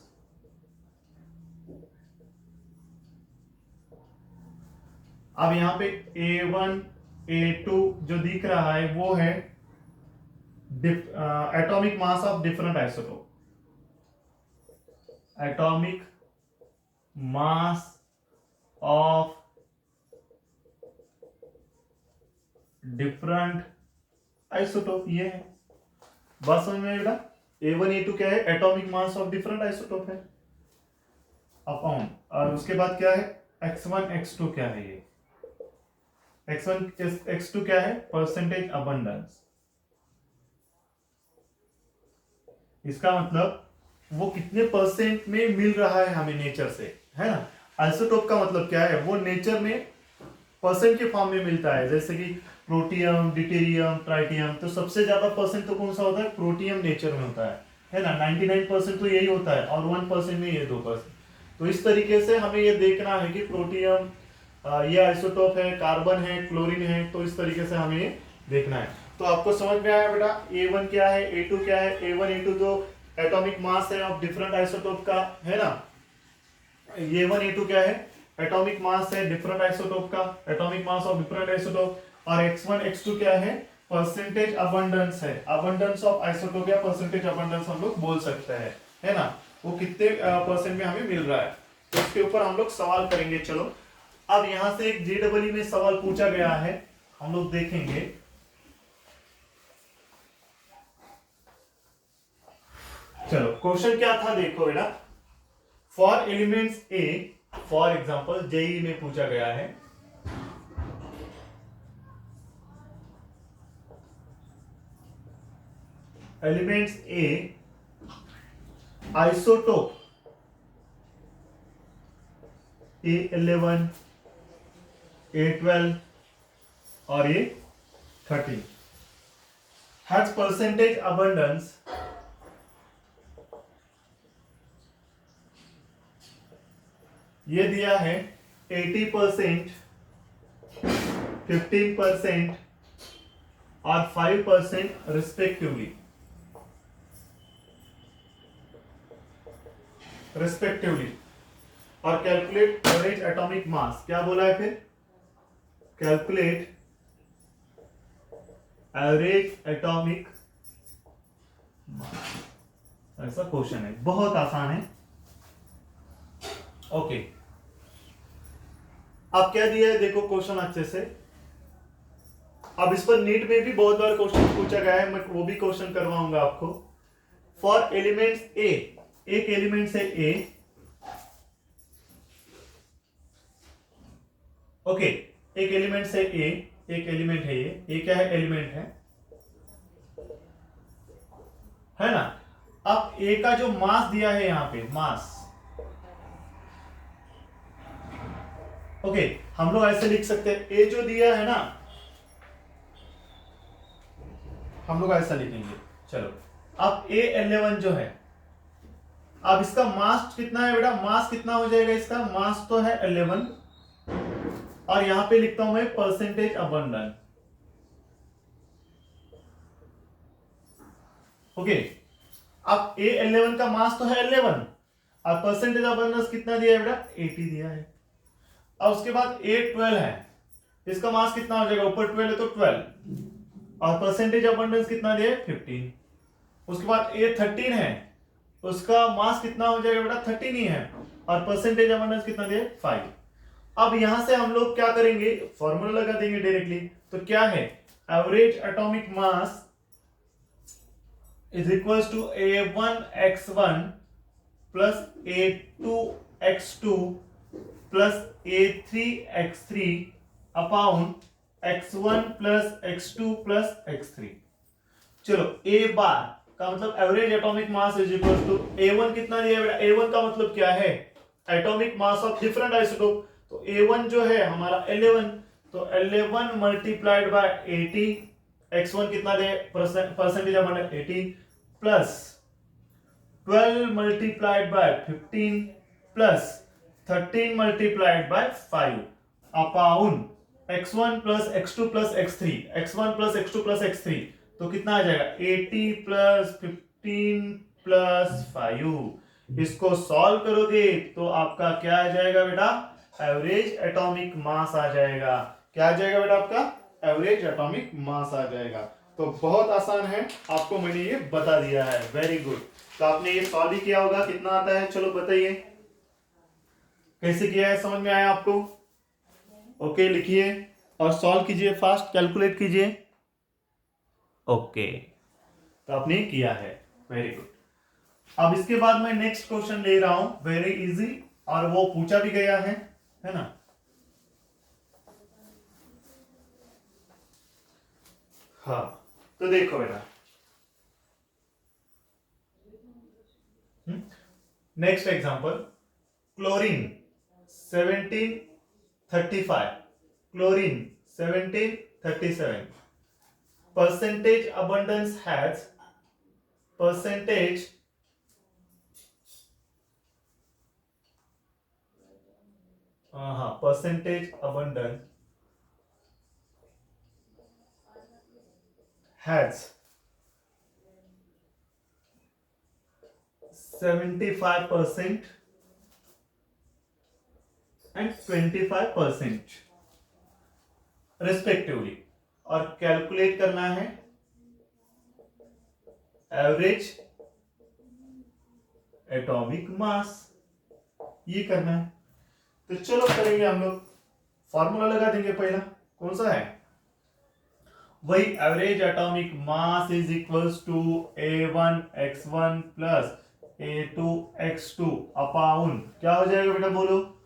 अब यहां पे A1 A2 जो दिख रहा है वो है atomic mass of different isotope, atomic mass of different isotope, ये है। बात समझ में बेटा, A1 A2 क्या है, atomic mass of different isotope है, अपॉन, और उसके बाद क्या है, X1 X2 क्या है, ये X1 X2 क्या है, परसेंटेज अबंडेंस। इसका मतलब वो कितने परसेंट में मिल रहा है हमें नेचर से, है ना। आइसोटोप का मतलब क्या है, वो नेचर में परसेंट के फॉर्म में मिलता है, जैसे कि प्रोटियम, डिटेरियम, ट्राइटियम। तो सबसे ज्यादा परसेंट तो कौन सा होता है, प्रोटियम नेचर में होता है ना। 99% तो यही होता है, और 1% में ये 2%। तो इस तरीके से हमें ये देखना है कि प्रोटियम ये आइसोटोप है, कार्बन है, क्लोरीन है, तो इस तरीके से हमें ये देखना है। तो आपको समझ में आया बेटा, A1 क्या है, A2 क्या है। A1 A2 जो एटॉमिक मास है ऑफ डिफरेंट आइसोटोप का, है ना। A1 A2 क्या है, एटॉमिक मास है डिफरेंट आइसोटोप का, atomic mass of different isotope. और X1 X2 क्या है, परसेंटेज अबंडेंस है, अबंडेंस ऑफ आइसोटोप या परसेंटेज अबंडेंस हम लोग बोल सकते हैं, है ना। वो कितने परसेंट में हमें मिल रहा है, तो इसके ऊपर हम लोग सवाल करेंगे। चलो, अब यहां से एक JEE में सवाल पूछा गया है, हम लोग देखेंगे। चलो, क्वेश्चन क्या था देखो बेटा, for elements A, for example JEE में पूछा गया है, एलिमेंट्स ए आइसोटोप A11 A12 और A13 हैज परसेंटेज अबंडेंस ये दिया है 80%, 15% और 5% रिस्पेक्टिवली, और कैलकुलेट एवरेज एटॉमिक मास। क्या बोला है फिर, कैलकुलेट एवरेज एटॉमिक मास, ऐसा क्वेश्चन है, बहुत आसान है। ओके, अब क्या दिया है देखो क्वेश्चन अच्छे से। अब इस पर नीट में भी बहुत बार क्वेश्चन पूछा गया है, मैं वो भी क्वेश्चन करवाऊंगा आपको। फॉर एलिमेंट्स ए, एक एलिमेंट है ए, ओके, एक एलिमेंट है ए, एक एलिमेंट है ये क्या है, एलिमेंट है ना। अब ए का जो मास दिया है यहां पे, मास, ओके, हम लोग ऐसे लिख सकते हैं, ए जो दिया है ना, हम लोग ऐसा लिखेंगे। चलो, अब A11 जो है, अब इसका मास कितना है बेटा, मास कितना हो जाएगा, इसका मास तो है 11, और यहां पे लिखता हूं मैं परसेंटेज अबंडेंस, ओके। अब A11 का मास तो है 11, और परसेंटेज अबंडेंस कितना दिया है बेटा, 80 दिया है। अब उसके बाद A12 है, इसका मास कितना हो जाएगा, ऊपर 12 है तो 12, और परसेंटेज अबंडेंस कितना दिया है, 15। उसके बाद A13 है, उसका मास कितना हो जाएगा बेटा, 13 ही है, और परसेंटेज अबंडेंस कितना दिया है, 5। अब यहां से हम लोग क्या करेंगे, फॉर्मूला लगा देंगे डायरेक्टली। तो क्या है, average atomic mass is equal to A1X1 plus A2X2 plus A3X3 upon X1 plus X2 plus X3। चलो, ए बार का मतलब average atomic mass is equal to A1 कितना दिया बेटा, A1 का मतलब क्या है, atomic mass of different isotope. तो A1 जो है हमारा 11, तो 11 मल्टीप्लाइड बाय 80 x1 कितना दे, percentage abundance 18 plus 12 multiplied by 15 plus 13 multiplied by 5 upon x1 plus x2 plus x3, x1 plus x2 plus x3, तो कितना आ जाएगा 80 प्लस 15 प्लस 5। इसको सॉल्व करोगे तो आपका क्या आ जाएगा बेटा, एवरेज एटॉमिक मास आ जाएगा। क्या आ जाएगा बेटा, आपका एवरेज एटॉमिक मास आ जाएगा। तो बहुत आसान है, आपको मैंने ये बता दिया है। Very good. तो आपने ये सॉल्व ही किया होगा, कितना आता है चलो बताइए कैसे किया है, समझ में आया आपको? ओके, लिखिए और सॉल्व कीजिए, फास्ट कैलकुलेट कीजिए। ओके, तो आपने किया है, वेरी गुड। अब इसके बाद मैं नेक्स्ट क्वेश्चन ले रहा हूं, वेरी इजी, और वो पूछा भी गया है ना। हाँ, तो देखो बेटा, next example, chlorine 1735, chlorine 1737, percentage abundance has percentage percentage abundance has 75% and 25% respectively, और कैलकुलेट करना है एवरेज एटॉमिक मास, ये करना है। तो चलो करेंगे हम लोग, फॉर्मूला लगा देंगे। पहला कौन सा है, वही average atomic mass is equals to A1x1 plus A2x2 upon क्या हो जाएगा बेटा, बोलो,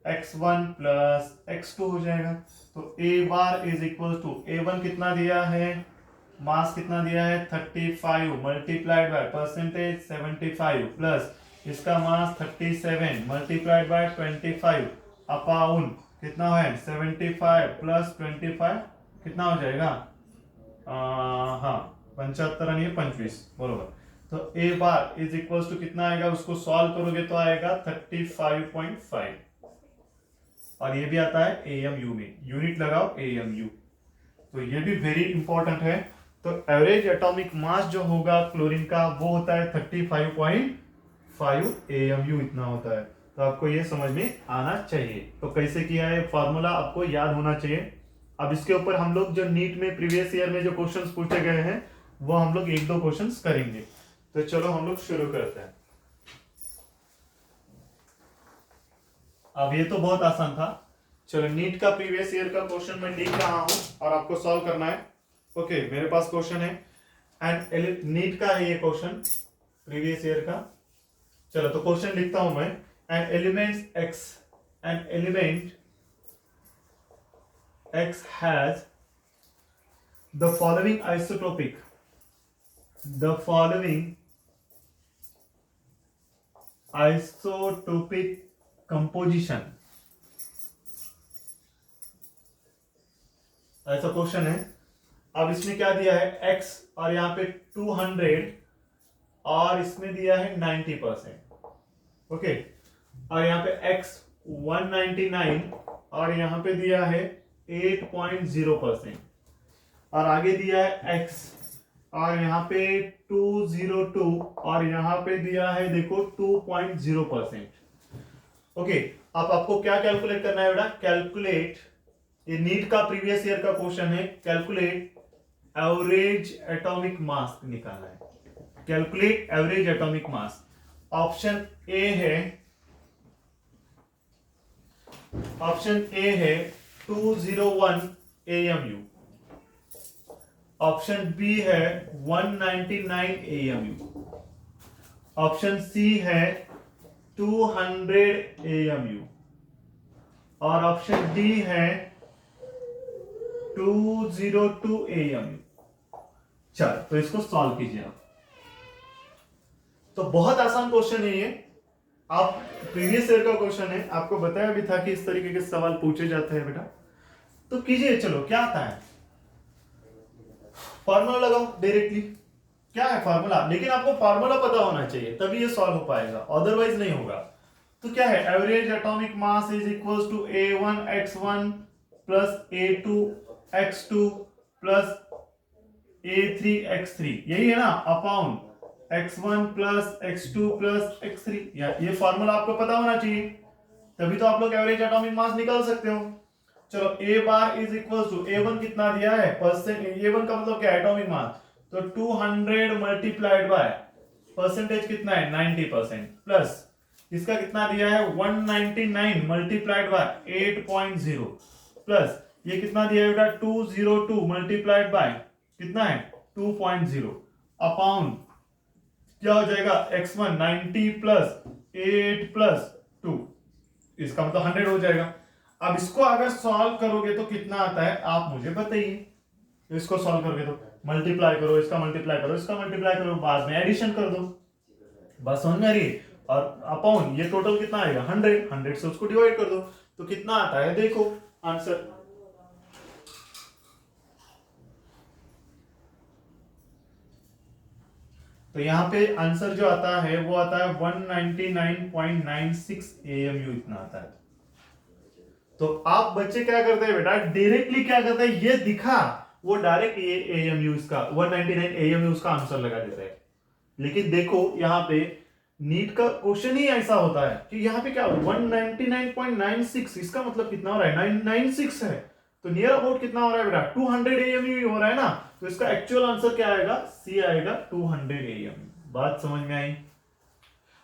x1 प्लस x2 हो जाएगा। तो A bar is equal to A1 कितना दिया है, मास कितना दिया है 35 मल्टीप्लाइड बाय परसेंटेज 75 प्लस इसका मास 37 मल्टीप्लाइड बाय 25 अपाउन कितना है 75 प्लस 25 कितना हो जाएगा, हाँ 75 नहीं 25 बरोबर। तो A bar is equal to कितना आएगा, उसको सॉल्व करोगे तो आएगा 35.5, और ये भी आता है AMU में, यूनिट लगाओ AMU, तो ये भी वेरी इंपॉर्टेंट है। तो एवरेज एटॉमिक मास जो होगा क्लोरीन का वो होता है 35.5 AMU, इतना होता है। तो आपको ये समझ में आना चाहिए। तो कैसे किया है, फॉर्मूला आपको याद होना चाहिए। अब इसके ऊपर हम लोग जो नीट में प्रीवियस ईयर में जो क्वेश्चंस पूछे गए हैं वो हम लोग एक दो क्वेश्चंस करेंगे। तो चलो हम लोग शुरू करते हैं। अब ये तो बहुत आसान था। चलो नीट का प्रीवियस ईयर का क्वेश्चन मैं लिख रहा हूं और आपको सॉल्व करना है। ओके, मेरे पास क्वेश्चन है एंड नीट का है ये क्वेश्चन प्रीवियस ईयर का। चलो तो क्वेश्चन लिखता हूं मैं, an element X has the following isotopic composition, ऐसा क्वेश्चन है। अब इसमें क्या दिया है X और यहाँ पे 200 और इसमें दिया है 90%, ओके, और यहाँ पे X 199 और यहाँ पे दिया है 8.0%, और आगे दिया है X और यहाँ पे 202 और यहाँ पे दिया है देखो 2.0%। ओके, अब आपको क्या कैलकुलेट करना है बेटा, कैलकुलेट, ये नीट का प्रीवियस ईयर का क्वेश्चन है, कैलकुलेट एवरेज एटॉमिक मास निकालना है, calculate average atomic mass. Option A है 201 AMU, ऑप्शन बी है 199 AMU, ऑप्शन सी है 200 AMU और ऑप्शन डी है 202 AMU। चलो तो इसको सॉल्व कीजिए आप। तो बहुत आसान क्वेश्चन है ये, आप प्रीवियस ईयर का क्वेश्चन है, आपको बताया भी था कि इस तरीके के सवाल पूछे जाते हैं बेटा। तो कीजिए, चलो क्या आता है, फॉर्मूला लगाओ डायरेक्टली। क्या है फॉर्मूला, लेकिन आपको फॉर्मूला पता होना चाहिए तभी ये सॉल्व हो पाएगा, अदरवाइज नहीं होगा। तो क्या है, average atomic mass is equal to A1x1 plus A2x2 plus A3x3, यही है ना, upon x1 plus x2 plus x3। ये फॉर्मूला आपको पता होना चाहिए, तभी तो आप लोग एवरेज एटॉमिक मास निकाल सकते हो। चलो A bar is equal to A1 कितना दिया है परसेंट, A1 का मतलब क्या है, एटॉमिक मास, तो 200 मल्टीप्लाइड बाय परसेंटेज कितना है 90% प्लस इसका कितना दिया है 199 मल्टीप्लाइड बाय 8.0 प्लस ये कितना दिया है बेटा 202 मल्टीप्लाइड बाय कितना है 2.0 अपॉन क्या हो जाएगा x1 90 प्लस 8 प्लस 2, इसका मतलब 100 हो जाएगा। अब इसको अगर सॉल्व करोगे तो कितना आता है आप मुझे बताइए। इसको सॉल्व करोगे तो मल्टीप्लाई करो, इसका मल्टीप्लाई करो, इसका मल्टीप्लाई करो, बाद में एडिशन कर दो, बस समझ में आ रही है। और अपॉन ये टोटल कितना आएगा 100 से उसको डिवाइड कर दो, तो कितना आता है देखो आंसर। तो यहाँ पे आंसर जो आता है वो आता है 199.96 AMU, इतना आता है। तो आप बच्चे क्या करते हैं बेटा, डायरेक्टली क्या करते हैं, ये दिखा वो डायरेक्ट ये AMU इसका 199 AMU उसका आंसर लगा देता है। लेकिन देखो यहाँ पे नीट का क्वेश्चन ही ऐसा होता है कि यहाँ पे क्या 199.96, इसका मतलब कितना हो रहा है 996 है, तो नियर अबाउट कितना हो रहा है बेटा 200 AMU हो रहा है ना, तो इसका एक्चुअल आंसर क्या आएगा, सी आएगा 200 AMU। बात समझ में आई।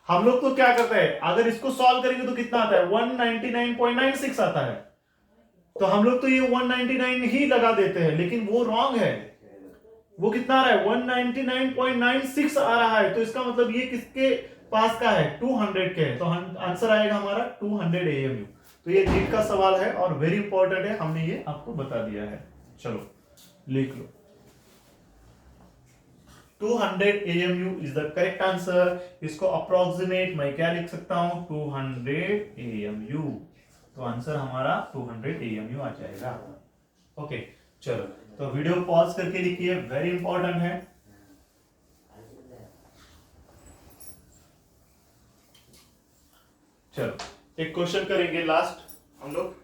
हम लोग तो क्या करते हैं, अगर इसको सॉल्व करेंगे तो कितना आता है 199.96 आता है, तो हम लोग तो ये 199 ही लगा देते हैं, लेकिन वो रॉन्ग है। वो कितना आ रहा है 199.96 आ रहा है, तो इसका मतलब ये किसके पास का है 200 के है, तो आंसर आएगा हमारा 200 AMU। तो ये नीट का सवाल है और वेरी इंपॉर्टेंट है, हमने ये आपको बता दिया है। चलो लिख लो 200 AMU is the correct answer. इसको अप्रोक्सीमेट मैं क्या लिख सकता हूं 200 AMU, तो आंसर हमारा 200 AMU आ जाएगा। ओके चलो, तो वीडियो पॉज करके लिखिए, वेरी इंपॉर्टेंट है। चलो एक क्वेश्चन करेंगे लास्ट हम लोग।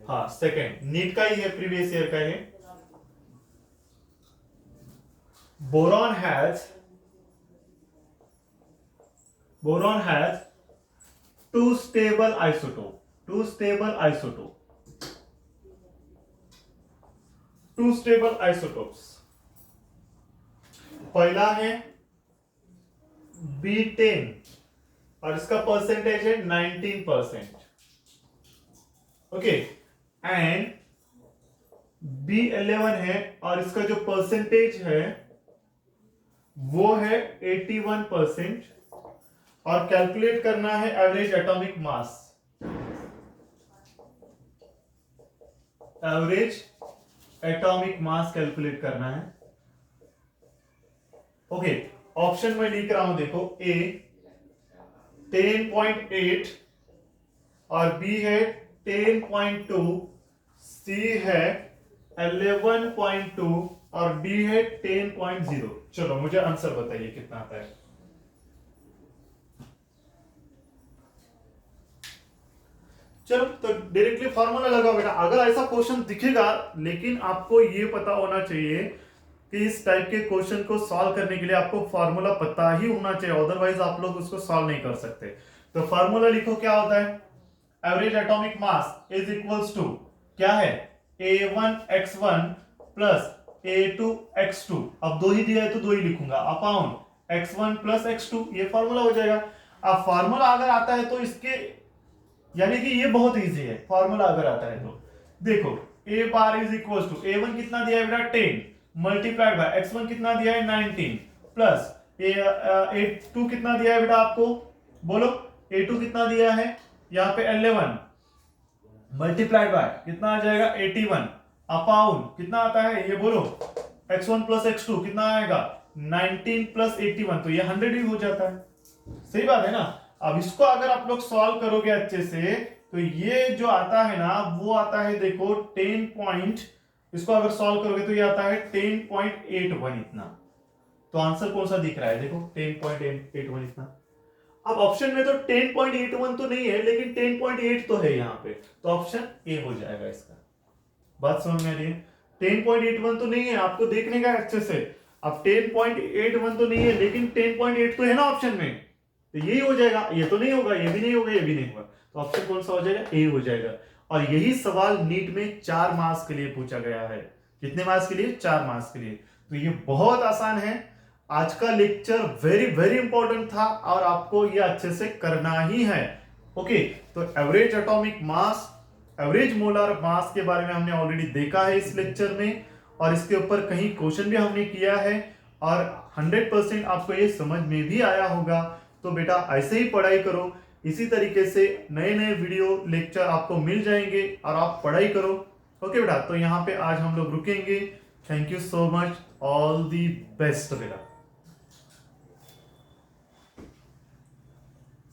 हाँ सेकंड नीट का ही है, प्रीवियस ईयर का है। Boron has two stable isotopes। पहला है B10 और इसका परसेंटेज है 19%, ओके, एंड B11 है और इसका जो परसेंटेज है वो है 81%, और कैलकुलेट करना है average atomic mass. Average atomic mass calculate करना है। ओके ऑप्शन में लिख रहा हूं, देखो A 10.8 और B है 10.2, C है 11.2 और D है 10.0। चलो मुझे आंसर बताइए कितना आता है। चलो तो डायरेक्टली फॉर्मूला लगाओ बेटा, अगर ऐसा क्वेश्चन दिखेगा, लेकिन आपको ये पता होना चाहिए कि इस टाइप के क्वेश्चन को सॉल्व करने के लिए आपको फॉर्मूला पता ही होना चाहिए, अदरवाइज आप लोग उसको सॉल्व नहीं कर सकते। तो फॉर्मूला लिखो, क्या होता है, average atomic mass is equals to क्या है A1x1 प्लस A2x2, अब दो ही दिया है तो दो ही लिखूंगा, अपॉन x1 प्लस x2, ये फॉर्मूला हो जाएगा। अब फॉर्मूला अगर आता है तो इसके यानी कि ये बहुत इजी है, फॉर्मूला अगर आता है तो देखो A bar is equal to A1 कितना दिया है बेटा 10 मल्टीप्लाइड बाय x1 कितना दिया है 19 प्लस A2 कितना दिया है बेटा आपको बोलो, A2 कितना दिया है यहाँ पे 11 मल्टीप्लाइड बाय कितना आ जाएगा 81 अपॉन कितना आता है ये बोलो x1 प्लस x2 कितना आएगा 19 प्लस 81, तो ये 100 ही हो जाता है। सही बात है ना। अब इसको अगर आप लोग सॉल्व करोगे अच्छे से तो ये जो आता है ना वो आता है देखो 10 पॉइंट, इसको अगर सॉल्व करोगे तो ये आता है 10.81 इतना। तो आंसर कौन सा दिख रहा है देखो 10.81 इतना। अब ऑप्शन में तो 10.81 तो नहीं है लेकिन 10.8 तो है यहाँ पे, तो ऑप्शन ए हो जाएगा इसका। बात समझ में आ रही है? 10.81 तो नहीं है, आपको देखने का अच्छे से। अब 10.81 तो नहीं है लेकिन 10.8 तो है ना ऑप्शन में, तो यही हो जाएगा। ये तो नहीं होगा, ये भी नहीं होगा, ये भी नहीं होगा, तो ऑप्शन कौन सा हो जाएगा? ए हो जाएगा। और यही सवाल नीट में 4 मार्क्स के लिए पूछा गया है। कितने मार्क्स के लिए? 4 मार्क्स के लिए। तो ये बहुत आसान है। आज का लेक्चर वेरी वेरी इंपॉर्टेंट था और आपको ये अच्छे से करना ही है। ओके, तो average atomic mass, average molar मास के बारे में हमने ऑलरेडी देखा है इस लेक्चर में, और इसके ऊपर कहीं क्वेश्चन भी हमने किया है और 100% आपको ये समझ में भी आया होगा। तो बेटा ऐसे ही पढ़ाई करो, इसी तरीके से नए नए वीडियो लेक्चर आपको मिल जाएंगे और आप पढ़ाई करो। ओके बेटा, तो यहाँ पे आज हम लोग रुकेंगे। Thank you so much, all the best बेटा।